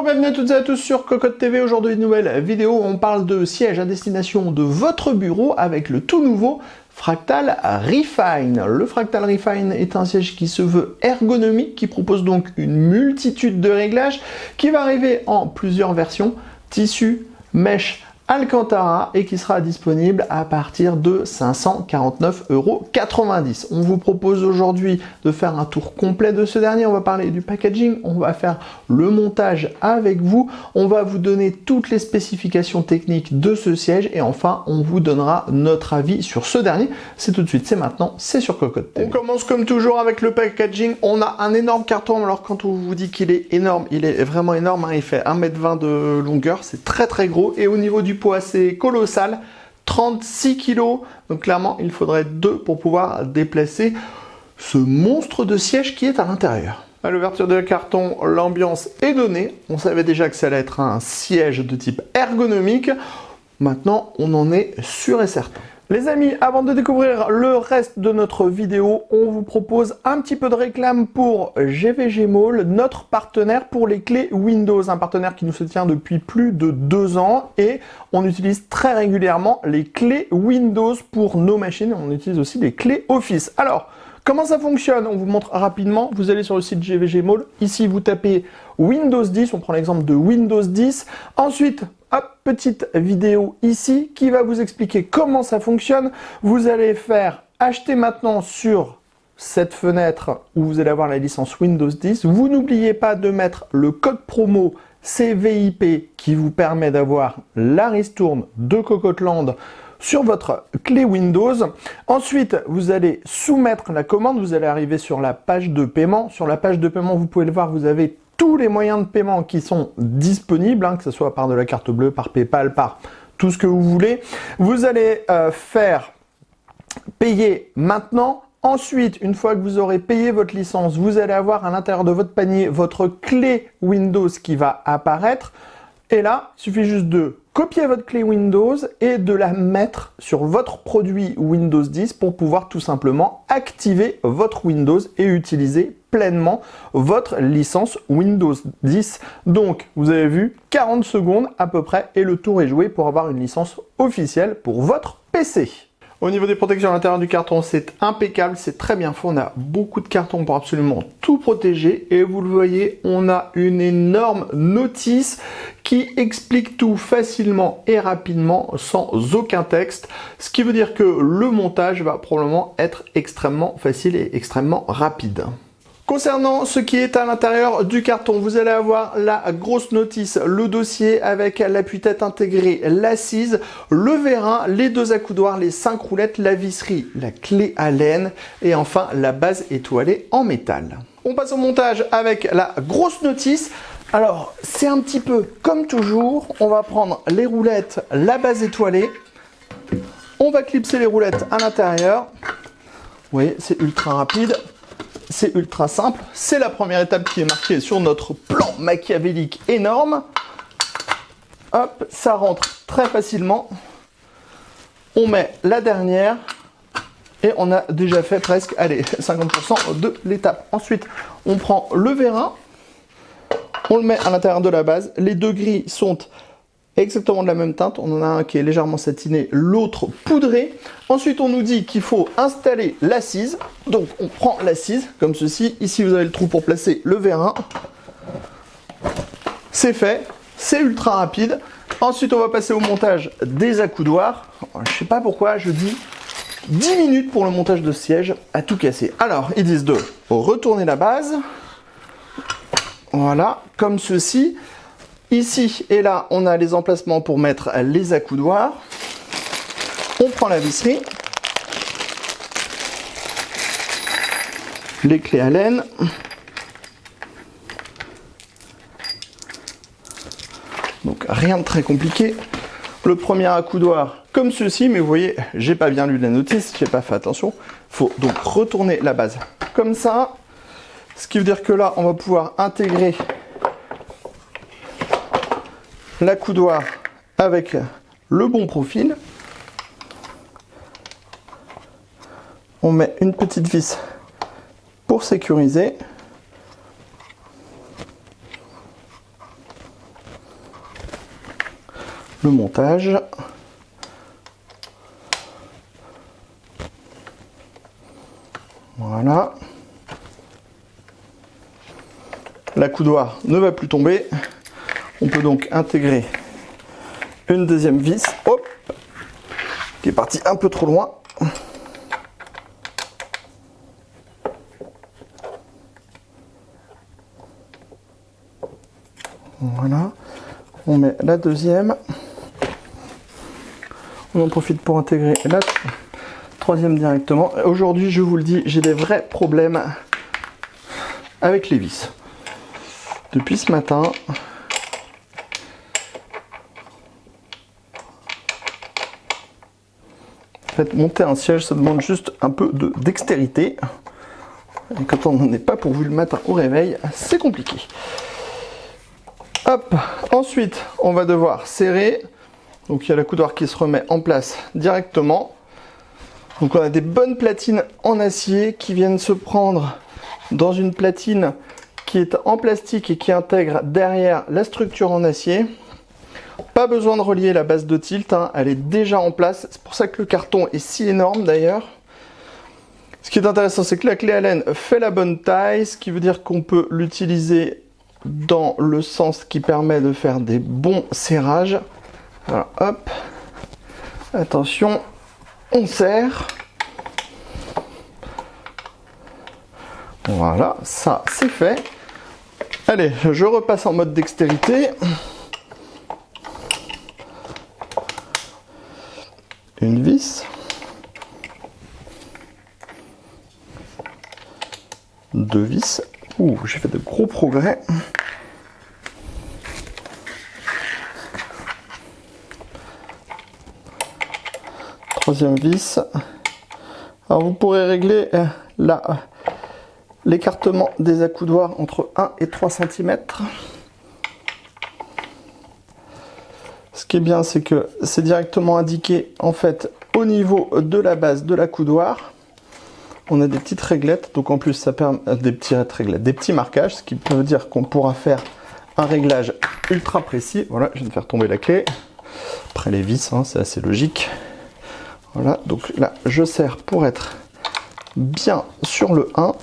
Bonjour, bienvenue à toutes et à tous sur Cocotte TV. Aujourd'hui, une nouvelle vidéo. On parle de siège à destination de votre bureau avec le tout nouveau Fractal Refine. Le Fractal Refine est un siège qui se veut ergonomique, qui propose donc une multitude de réglages, qui va arriver en plusieurs versions, tissu, mèche, Alcantara, et qui sera disponible à partir de 549,90 €. On vous propose aujourd'hui de faire un tour complet de ce dernier. On va parler du packaging, on va faire le montage avec vous, on va vous donner toutes les spécifications techniques de ce siège et enfin on vous donnera notre avis sur ce dernier. C'est tout de suite, c'est maintenant, c'est sur Cocotte TV. On commence comme toujours avec le packaging. On a un énorme carton. Alors quand on vous dit qu'il est énorme, il est vraiment énorme, hein. Il fait 1,20 m de longueur, c'est très gros, et au niveau du poids c'est colossal, 36 kg, donc clairement il faudrait deux pour pouvoir déplacer ce monstre de siège qui est à l'intérieur. À l'ouverture de carton, l'ambiance est donnée, on savait déjà que ça allait être un siège de type ergonomique, maintenant on en est sûr et certain. Les amis, avant de découvrir le reste de notre vidéo, on vous propose un petit peu de réclame pour GVG Mall, notre partenaire pour les clés Windows, un partenaire qui nous soutient depuis plus de 2 ans et on utilise très régulièrement les clés Windows pour nos machines, on utilise aussi les clés Office. Alors, comment ça fonctionne? On vous montre rapidement. Vous allez sur le site GVG Mall. Ici, vous tapez Windows 10. On prend l'exemple de Windows 10. Ensuite, hop, petite vidéo ici qui va vous expliquer comment ça fonctionne. Vous allez faire acheter maintenant sur cette fenêtre où vous allez avoir la licence Windows 10. Vous n'oubliez pas de mettre le code promo CVIP qui vous permet d'avoir la ristourne de Cocotland sur votre clé Windows. Ensuite, vous allez soumettre la commande, vous allez arriver sur la page de paiement. Sur la page de paiement, vous pouvez le voir, vous avez tous les moyens de paiement qui sont disponibles, hein, que ce soit par de la carte bleue, par PayPal, par tout ce que vous voulez. Vous allez faire payer maintenant. Ensuite, une fois que vous aurez payé votre licence, vous allez avoir à l'intérieur de votre panier votre clé Windows qui va apparaître. Et là, il suffit juste de copier votre clé Windows et de la mettre sur votre produit Windows 10 pour pouvoir tout simplement activer votre Windows et utiliser pleinement votre licence Windows 10. Donc, vous avez vu, 40 secondes à peu près et le tour est joué pour avoir une licence officielle pour votre PC. Au niveau des protections à l'intérieur du carton, c'est impeccable, c'est très bien fait. On a beaucoup de cartons pour absolument tout protéger. Et vous le voyez, on a une énorme notice qui explique tout facilement et rapidement sans aucun texte. Ce qui veut dire que le montage va probablement être extrêmement facile et extrêmement rapide. Concernant ce qui est à l'intérieur du carton, vous allez avoir la grosse notice, le dossier avec l'appui-tête intégré, l'assise, le vérin, les 2 accoudoirs, les 5 roulettes, la visserie, la clé Allen et enfin la base étoilée en métal. On passe au montage avec la grosse notice. Alors, c'est un petit peu comme toujours, on va prendre les roulettes, la base étoilée, on va clipser les roulettes à l'intérieur. Vous voyez, c'est ultra rapide. C'est ultra simple, c'est la première étape qui est marquée sur notre plan machiavélique énorme. Hop, ça rentre très facilement. On met la dernière et on a déjà fait presque, allez, 50% de l'étape. Ensuite, on prend le vérin, on le met à l'intérieur de la base. Les 2 gris sont exactement de la même teinte, on en a un qui est légèrement satiné, l'autre poudré. Ensuite, on nous dit qu'il faut installer l'assise. Donc, on prend l'assise comme ceci. Ici, vous avez le trou pour placer le vérin. C'est fait, c'est ultra rapide. Ensuite, on va passer au montage des accoudoirs. Je sais pas pourquoi, je dis 10 minutes pour le montage de siège à tout casser. Alors, ils disent de retourner la base. Voilà, comme ceci. Ici et là, on a les emplacements pour mettre les accoudoirs. On prend la visserie, les clés Allen, donc rien de très compliqué. Le premier accoudoir comme ceci, mais vous voyez, j'ai pas bien lu la notice, j'ai pas fait attention. Il faut donc retourner la base comme ça, ce qui veut dire que là, on va pouvoir intégrer l'accoudoir avec le bon profil. On met une petite vis pour sécuriser. le montage. Voilà. La coudoir ne va plus tomber. On peut donc intégrer une deuxième vis, hop, qui est partie un peu trop loin. Voilà. On met la deuxième. On en profite pour intégrer la troisième directement. Aujourd'hui, je vous le dis, j'ai des vrais problèmes avec les vis. Depuis ce matin, en fait, monter un siège, ça demande juste un peu de dextérité. Et quand on n'en est pas pourvu le matin au réveil, c'est compliqué. Hop, ensuite, on va devoir serrer. Donc, il y a la coudoir qui se remet en place directement. Donc, on a des bonnes platines en acier qui viennent se prendre dans une platine qui est en plastique et qui intègre derrière la structure en acier. Pas besoin de relier la base de tilt, hein, elle est déjà en place. C'est pour ça que le carton est si énorme d'ailleurs. Ce qui est intéressant, c'est que la clé Allen fait la bonne taille, ce qui veut dire qu'on peut l'utiliser dans le sens qui permet de faire des bons serrages. Alors hop, attention, on serre. Voilà, ça c'est fait. Allez, je repasse en mode dextérité. Une vis. Deux vis. Ouh, j'ai fait de gros progrès. Troisième vis. Alors vous pourrez régler l'écartement des accoudoirs entre 1 et 3 cm. Ce qui est bien, c'est que c'est directement indiqué en fait au niveau de la base de l'accoudoir. On a des petites réglettes, donc en plus ça permet des petits marquages, ce qui veut dire qu'on pourra faire un réglage ultra précis. Voilà, je viens de faire tomber la clé. Après les vis, hein, c'est assez logique. Voilà, donc là je serre pour être bien sur le 1.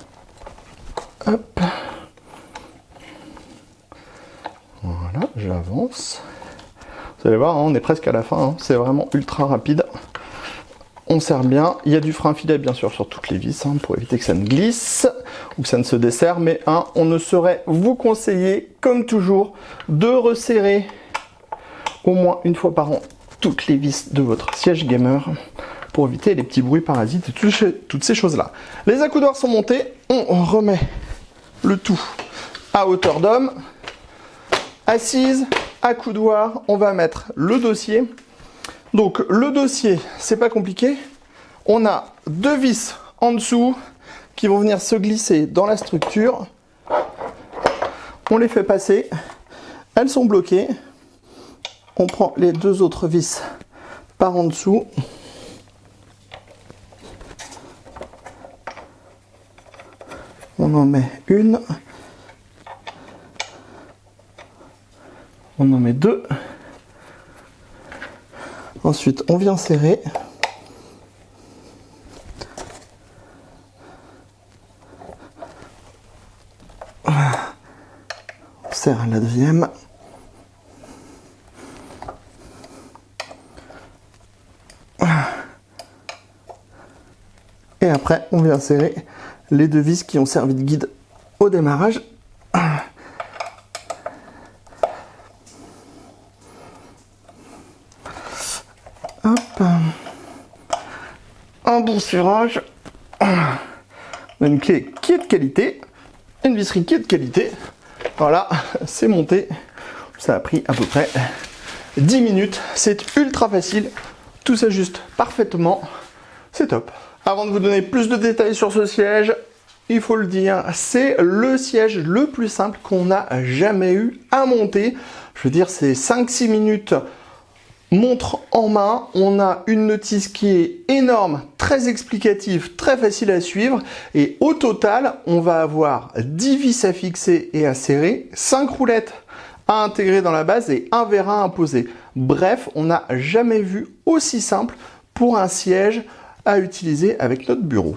Hop. Voilà, j'avance. Vous allez voir, hein, on est presque à la fin, hein, c'est vraiment ultra rapide. On serre bien, il y a du frein filet bien sûr sur toutes les vis, hein, pour éviter que ça ne glisse ou que ça ne se desserre, mais hein, on ne saurait vous conseiller, comme toujours, de resserrer au moins une fois par an toutes les vis de votre siège gamer pour éviter les petits bruits parasites et toutes ces choses-là. Les accoudoirs sont montés, on remet le tout à hauteur d'homme, assise, accoudoir, on va mettre le dossier. Donc le dossier, c'est pas compliqué, on a deux vis en dessous qui vont venir se glisser dans la structure, on les fait passer, elles sont bloquées, on prend les deux autres vis par en dessous, on en met une, on en met deux. Ensuite, on vient serrer. On serre la deuxième. Et après, on vient serrer les deux vis qui ont servi de guide au démarrage. Hop. Un bon serrage. On a une clé qui est de qualité, une visserie qui est de qualité. Voilà, c'est monté. Ça a pris à peu près 10 minutes. C'est ultra facile. Tout s'ajuste parfaitement. C'est top. Avant de vous donner plus de détails sur ce siège, il faut le dire, c'est le siège le plus simple qu'on a jamais eu à monter. Je veux dire, c'est 5-6 minutes montre en main. On a une notice qui est énorme, très explicative, très facile à suivre. Et au total, on va avoir 10 vis à fixer et à serrer, 5 roulettes à intégrer dans la base et un vérin à poser. Bref, on n'a jamais vu aussi simple pour un siège à utiliser avec notre bureau.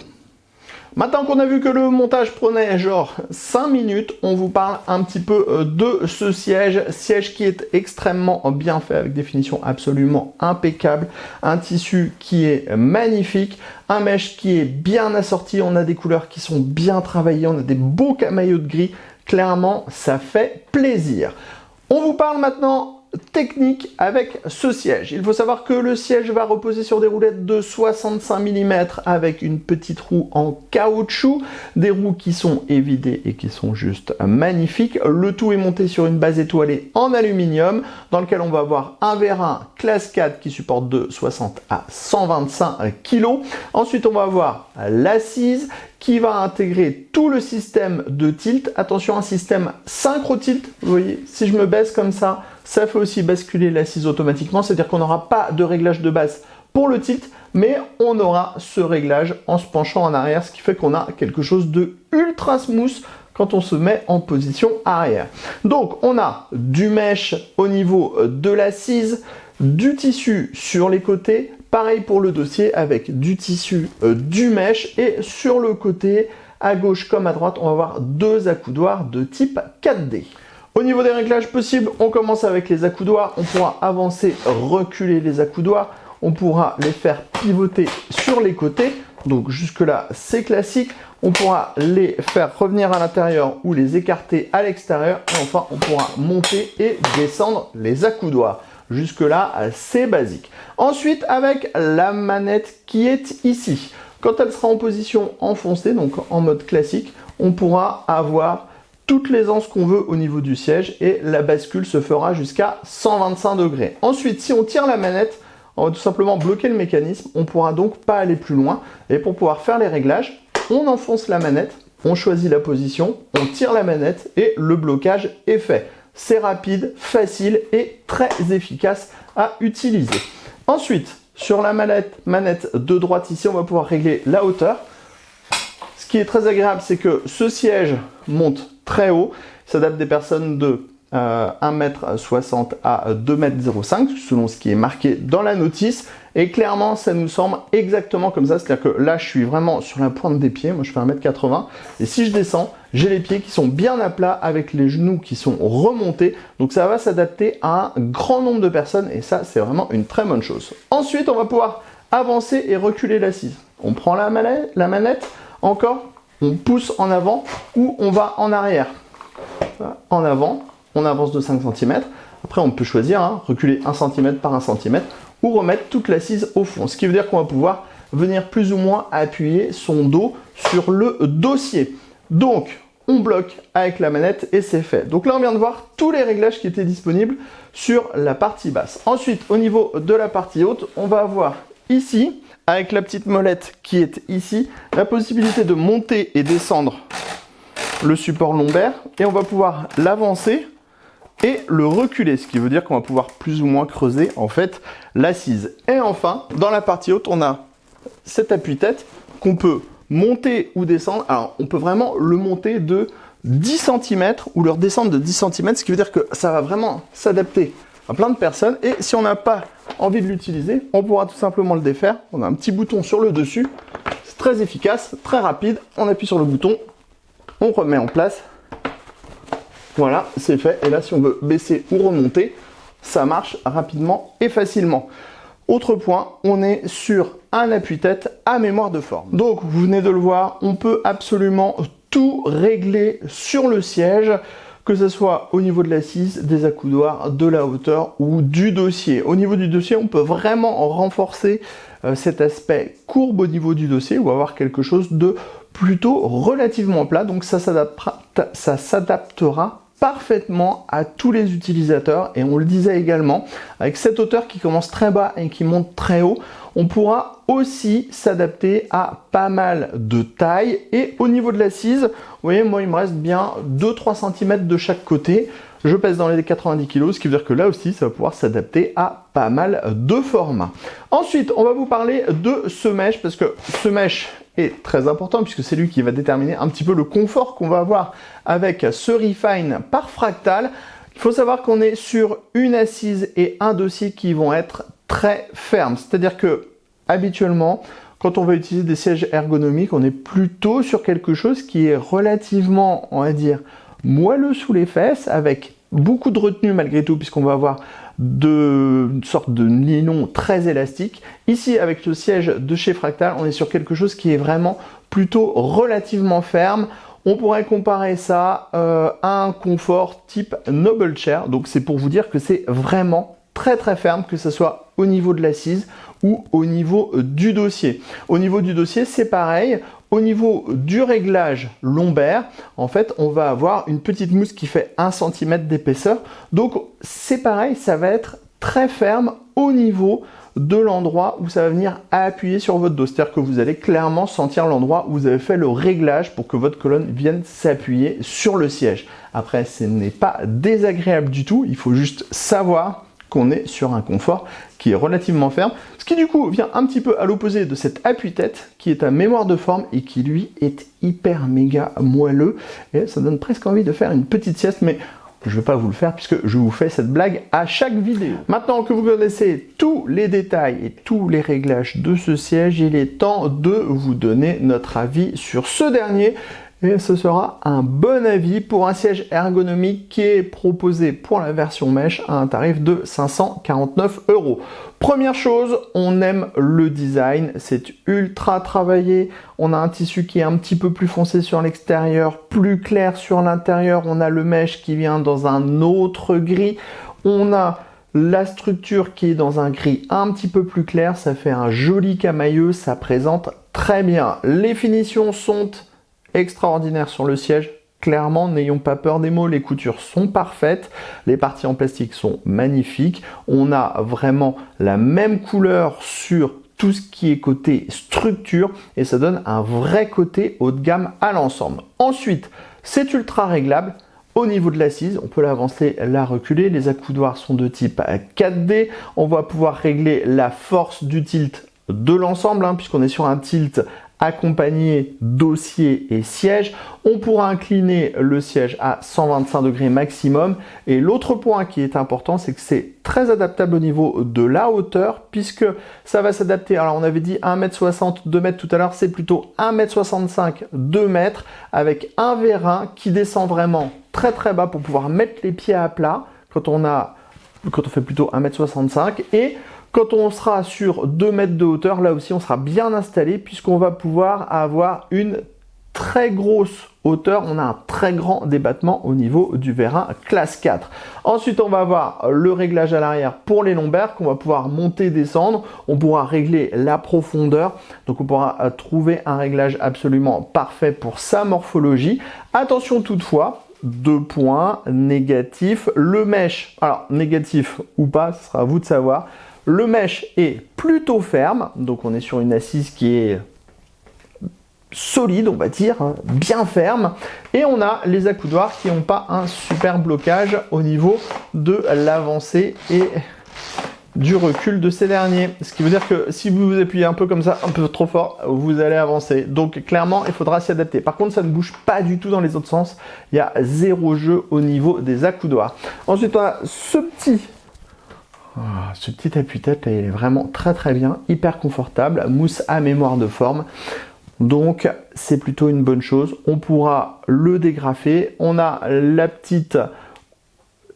Maintenant qu'on a vu que le montage prenait genre 5 minutes, on vous parle un petit peu de ce siège qui est extrêmement bien fait avec des finitions absolument impeccables, un tissu qui est magnifique, un mesh qui est bien assorti, on a des couleurs qui sont bien travaillées, on a des beaux camaillots de gris, clairement ça fait plaisir. On vous parle maintenant technique avec ce siège. Il faut savoir que le siège va reposer sur des roulettes de 65 mm avec une petite roue en caoutchouc, des roues qui sont évidées et qui sont juste magnifiques. Le tout est monté sur une base étoilée en aluminium dans lequel on va avoir un vérin classe 4 qui supporte de 60 à 125 kg. Ensuite, on va avoir l'assise qui va intégrer tout le système de tilt. Attention, un système synchro tilt. Vous voyez, si je me baisse comme ça fait aussi basculer l'assise automatiquement. C'est-à-dire qu'on n'aura pas de réglage de base pour le tilt, mais on aura ce réglage en se penchant en arrière, ce qui fait qu'on a quelque chose de ultra smooth quand on se met en position arrière. Donc, on a du mesh au niveau de l'assise, du tissu sur les côtés, pareil pour le dossier avec du tissu, du mesh, et sur le côté, à gauche comme à droite, on va avoir deux accoudoirs de type 4D. Au niveau des réglages possibles, on commence avec les accoudoirs. On pourra avancer, reculer les accoudoirs. On pourra les faire pivoter sur les côtés. Donc jusque-là, c'est classique. On pourra les faire revenir à l'intérieur ou les écarter à l'extérieur. Et enfin, on pourra monter et descendre les accoudoirs. Jusque-là, c'est basique. Ensuite, avec la manette qui est ici. Quand elle sera en position enfoncée, donc en mode classique, on pourra avoir toutes les anses qu'on veut au niveau du siège et la bascule se fera jusqu'à 125 degrés. Ensuite, si on tire la manette, on va tout simplement bloquer le mécanisme. On ne pourra donc pas aller plus loin. Et pour pouvoir faire les réglages, on enfonce la manette, on choisit la position, on tire la manette et le blocage est fait. C'est rapide, facile et très efficace à utiliser. Ensuite, sur la manette de droite ici, on va pouvoir régler la hauteur. Ce qui est très agréable, c'est que ce siège monte très haut. Il s'adapte des personnes de 1,60 m à 2,05 m, selon ce qui est marqué dans la notice. Et clairement, ça nous semble exactement comme ça. C'est-à-dire que là, je suis vraiment sur la pointe des pieds. Moi, je fais 1,80 m. Et si je descends, j'ai les pieds qui sont bien à plat avec les genoux qui sont remontés. Donc, ça va s'adapter à un grand nombre de personnes. Et ça, c'est vraiment une très bonne chose. Ensuite, on va pouvoir avancer et reculer l'assise. On prend la manette, encore, on pousse en avant ou on va en arrière. En avant, on avance de 5 cm. Après, on peut choisir, reculer 1 cm par 1 cm ou remettre toute l'assise au fond. Ce qui veut dire qu'on va pouvoir venir plus ou moins appuyer son dos sur le dossier. Donc, on bloque avec la manette et c'est fait. Donc là, on vient de voir tous les réglages qui étaient disponibles sur la partie basse. Ensuite, au niveau de la partie haute, on va avoir ici, avec la petite molette qui est ici, la possibilité de monter et descendre le support lombaire et on va pouvoir l'avancer et le reculer, ce qui veut dire qu'on va pouvoir plus ou moins creuser en fait l'assise. Et enfin, dans la partie haute, on a cet appuie-tête qu'on peut monter ou descendre. Alors, on peut vraiment le monter de 10 cm ou le redescendre de 10 cm, ce qui veut dire que ça va vraiment s'adapter à plein de personnes. Et si on n'a pas envie de l'utiliser, on pourra tout simplement le défaire. On a un petit bouton sur le dessus. C'est très efficace, très rapide. On appuie sur le bouton, on remet en place. Voilà, c'est fait. Et là, si on veut baisser ou remonter, ça marche rapidement et facilement. Autre point, on est sur un appuie-tête à mémoire de forme. Donc, vous venez de le voir, on peut absolument tout régler sur le siège, que ce soit au niveau de l'assise, des accoudoirs, de la hauteur ou du dossier. Au niveau du dossier, on peut vraiment renforcer cet aspect courbe au niveau du dossier ou avoir quelque chose de plutôt relativement plat. Donc, ça s'adaptera parfaitement à tous les utilisateurs et on le disait également, avec cette hauteur qui commence très bas et qui monte très haut, on pourra aussi s'adapter à pas mal de tailles. Et au niveau de l'assise, vous voyez, moi il me reste bien 2-3 cm de chaque côté. Je pèse dans les 90 kg, ce qui veut dire que là aussi, ça va pouvoir s'adapter à pas mal de formats. Ensuite, on va vous parler de ce mesh, parce que ce mesh est très important, puisque c'est lui qui va déterminer un petit peu le confort qu'on va avoir avec ce Refine par Fractal. Il faut savoir qu'on est sur une assise et un dossier qui vont être très fermes. C'est-à-dire que habituellement, quand on va utiliser des sièges ergonomiques, on est plutôt sur quelque chose qui est relativement, on va dire, moelleux sous les fesses, avec beaucoup de retenue malgré tout, puisqu'on va avoir une sorte de nylon très élastique. Ici, avec le siège de chez Fractal, on est sur quelque chose qui est vraiment plutôt relativement ferme. On pourrait comparer ça à un confort type Noble Chair. Donc c'est pour vous dire que c'est vraiment très très ferme, que ce soit au niveau de l'assise ou au niveau du dossier. Au niveau du dossier, c'est pareil. Au niveau du réglage lombaire, en fait, on va avoir une petite mousse qui fait 1 cm d'épaisseur. Donc, c'est pareil, ça va être très ferme au niveau de l'endroit où ça va venir appuyer sur votre dos. C'est-à-dire que vous allez clairement sentir l'endroit où vous avez fait le réglage pour que votre colonne vienne s'appuyer sur le siège. Après, ce n'est pas désagréable du tout. Il faut juste savoir qu'on est sur un confort qui est relativement ferme, ce qui du coup vient un petit peu à l'opposé de cet appuie-tête qui est un mémoire de forme et qui lui est hyper méga moelleux et ça donne presque envie de faire une petite sieste, mais je ne vais pas vous le faire puisque je vous fais cette blague à chaque vidéo. Maintenant que vous connaissez tous les détails et tous les réglages de ce siège, il est temps de vous donner notre avis sur ce dernier. Et ce sera un bon avis pour un siège ergonomique qui est proposé pour la version mesh à un tarif de 549 €. Première chose, on aime le design, c'est ultra travaillé. On a un tissu qui est un petit peu plus foncé sur l'extérieur, plus clair sur l'intérieur. On a le mesh qui vient dans un autre gris. On a la structure qui est dans un gris un petit peu plus clair. Ça fait un joli camailleux, ça présente très bien. Les finitions sont extraordinaire sur le siège, clairement, n'ayons pas peur des mots, les coutures sont parfaites, les parties en plastique sont magnifiques, on a vraiment la même couleur sur tout ce qui est côté structure et ça donne un vrai côté haut de gamme à l'ensemble. Ensuite, c'est ultra réglable. Au niveau de l'assise, on peut l'avancer, la reculer. Les accoudoirs sont de type 4D. On va pouvoir régler la force du tilt de l'ensemble, puisqu'on est sur un tilt accompagné dossier et siège. On pourra incliner le siège à 125 degrés maximum. Et l'autre point qui est important, c'est que c'est très adaptable au niveau de la hauteur, puisque ça va s'adapter. Alors on avait dit 1m60, 2 m tout à l'heure, c'est plutôt 1m65, 2 m, avec un vérin qui descend vraiment très très bas pour pouvoir mettre les pieds à plat quand on fait plutôt 1m65. Et quand on sera sur 2 mètres de hauteur, là aussi on sera bien installé puisqu'on va pouvoir avoir une très grosse hauteur. On a un très grand débattement au niveau du vérin classe 4. Ensuite, on va avoir le réglage à l'arrière pour les lombaires qu'on va pouvoir monter, descendre. On pourra régler la profondeur. Donc on pourra trouver un réglage absolument parfait pour sa morphologie. Attention toutefois, 2 points négatifs. Le mesh, alors négatif ou pas, ce sera à vous de savoir. Le mesh est plutôt ferme, donc on est sur une assise qui est solide, on va dire, bien ferme. Et on a les accoudoirs qui n'ont pas un super blocage au niveau de l'avancée et du recul de ces derniers. Ce qui veut dire que si vous vous appuyez un peu comme ça, un peu trop fort, vous allez avancer. Donc clairement, il faudra s'y adapter. Par contre, ça ne bouge pas du tout dans les autres sens. Il y a zéro jeu au niveau des accoudoirs. Ensuite, on a ce petit appuie-tête, il est vraiment très très bien, hyper confortable, mousse à mémoire de forme. Donc c'est plutôt une bonne chose. On pourra le dégrafer. On a la petite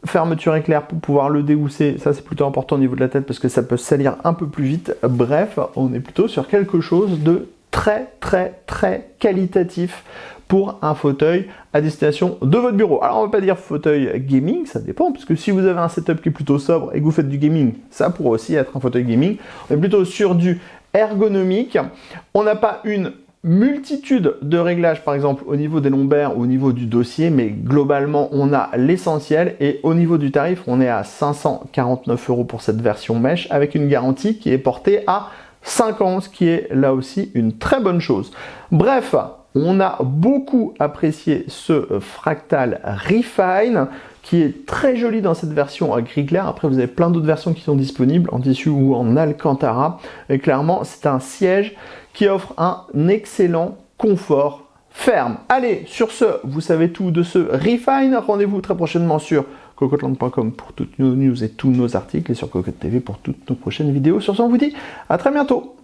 fermeture éclair pour pouvoir le déhousser. Ça c'est plutôt important au niveau de la tête parce que ça peut salir un peu plus vite. Bref, on est plutôt sur quelque chose de très très très qualitatif pour un fauteuil à destination de votre bureau. Alors on ne va pas dire fauteuil gaming, ça dépend, parce que si vous avez un setup qui est plutôt sobre et que vous faites du gaming, ça pourrait aussi être un fauteuil gaming. On est plutôt sur du ergonomique. On n'a pas une multitude de réglages, par exemple au niveau des lombaires ou au niveau du dossier, mais globalement on a l'essentiel. Et au niveau du tarif, on est à 549 € pour cette version mesh avec une garantie qui est portée à 5 ans, ce qui est là aussi une très bonne chose. Bref, on a beaucoup apprécié ce Fractal Refine qui est très joli dans cette version gris clair. Après, vous avez plein d'autres versions qui sont disponibles en tissu ou en alcantara. Et clairement, c'est un siège qui offre un excellent confort ferme. Allez, sur ce, vous savez tout de ce Refine. Rendez-vous très prochainement sur cocotte.com pour toutes nos news et tous nos articles, et sur Cocotte TV pour toutes nos prochaines vidéos. Sur ce, on vous dit à très bientôt.